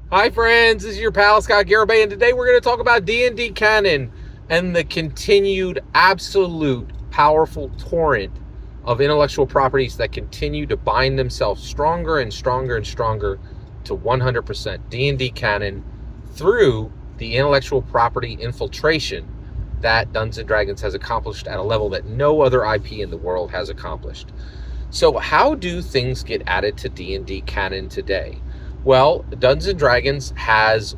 Hi friends, this is your pal Scott Garibay, and today we're going to talk about D&D canon and the continued absolute powerful torrent of intellectual properties that continue to bind themselves stronger and stronger and stronger to 100% D&D canon through the intellectual property infiltration that Dungeons & Dragons has accomplished at a level that no other IP in the world has accomplished. So how do things get added to D&D canon today? Well, Dungeons and Dragons has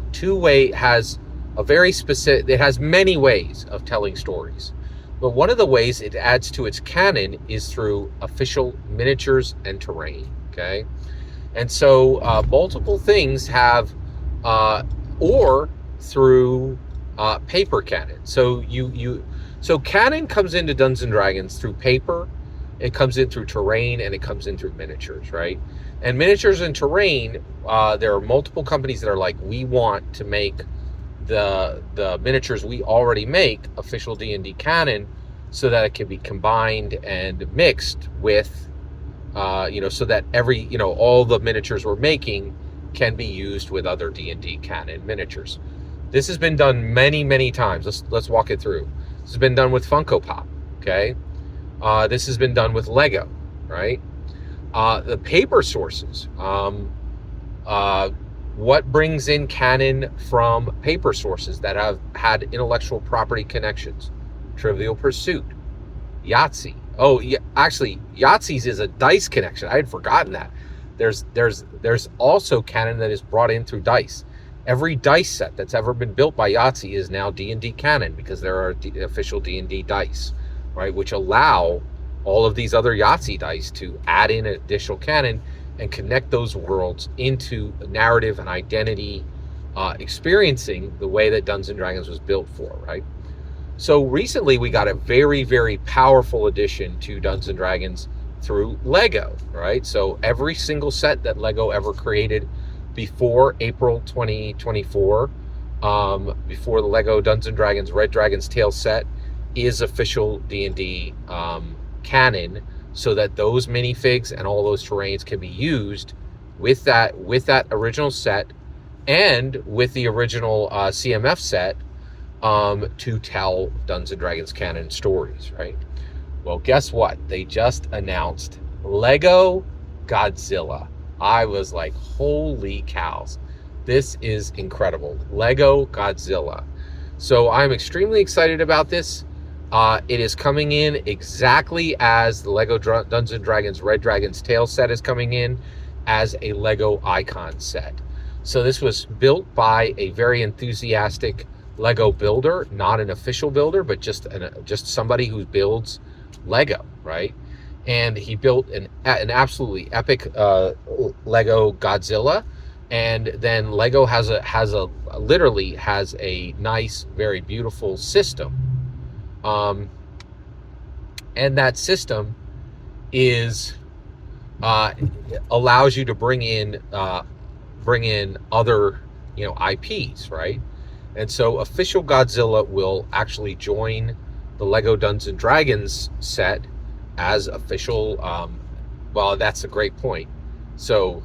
a very specific, it has many ways of telling stories. But one of the ways it adds to its canon is through official miniatures and terrain, okay? And so multiple things have, or through paper canon. So canon comes into Dungeons and Dragons through paper, it comes in through terrain, and it comes in through miniatures, right? And miniatures and terrain, there are multiple companies that are like, we want to make the miniatures we already make official D&D canon, so that it can be combined and mixed with, so that all the miniatures we're making can be used with other D&D canon miniatures. This has been done many, many times. Let's walk it through. This has been done with Funko Pop, okay? This has been done with Lego, right? The paper sources. What brings in canon from paper sources that have had intellectual property connections? Trivial Pursuit, Yahtzee. Oh, yeah, actually, Yahtzee's is a dice connection. I had forgotten that. There's also canon that is brought in through dice. Every dice set that's ever been built by Yahtzee is now D&D canon because there are official D&D dice, right, which allow all of these other Yahtzee dice to add in additional canon and connect those worlds into narrative and identity, experiencing the way that Dungeons & Dragons was built for, right? So recently we got a very, very powerful addition to Dungeons & Dragons through Lego, right? So every single set that Lego ever created before April 2024, before the Lego Dungeons & Dragons Red Dragon's Tale set, is official D&D canon, so that those minifigs and all those terrains can be used with that original set and with the original CMF set to tell Dungeons & Dragons canon stories, right? Well, guess what? They just announced Lego Godzilla. I was like, holy cows, this is incredible. Lego Godzilla. So I'm extremely excited about this. It is coming in exactly as the Lego Dungeons & Dragons Red Dragon's Tale set is coming in as a Lego Icon set. So this was built by a very enthusiastic Lego builder, not an official builder, but just somebody who builds Lego, right? And he built an absolutely epic Lego Godzilla. And then Lego literally has a nice, very beautiful system. And that system is allows you to bring in other IPs, right? And so official Godzilla will actually join the Lego Dungeons & Dragons set as official. Well, that's a great point. So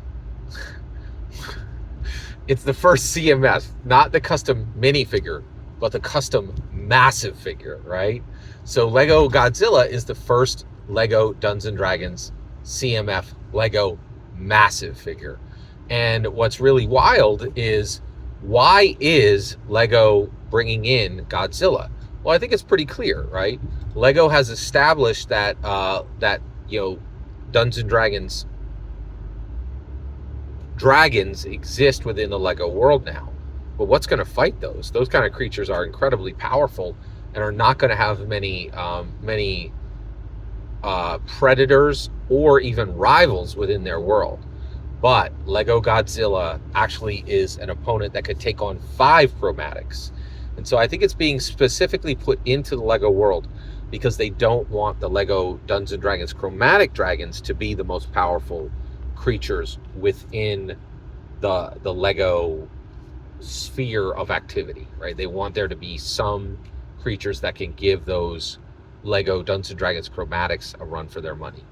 it's the first CMF, not the custom minifigure, but the custom massive figure, right? So Lego Godzilla is the first Lego Dungeons & Dragons CMF Lego massive figure. And what's really wild is, why is Lego bringing in Godzilla? Well, I think it's pretty clear, right? Lego has established that Dungeons & Dragons exist within the Lego world now. But what's going to fight those? Those kind of creatures are incredibly powerful and are not going to have many predators or even rivals within their world. But Lego Godzilla actually is an opponent that could take on 5 chromatics. And so I think it's being specifically put into the Lego world because they don't want the Lego Dungeons & Dragons chromatic dragons to be the most powerful creatures within the Lego sphere of activity, right? They want there to be some creatures that can give those Lego Dungeons & Dragons chromatics a run for their money.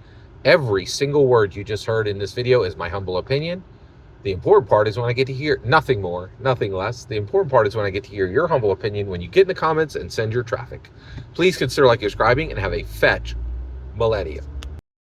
Every single word you just heard in this video is my humble opinion. The important part is when I get to hear nothing more, nothing less. The important part is when I get to hear your humble opinion when you get in the comments and send your traffic. Please consider liking, subscribing, and have a fetch millennium.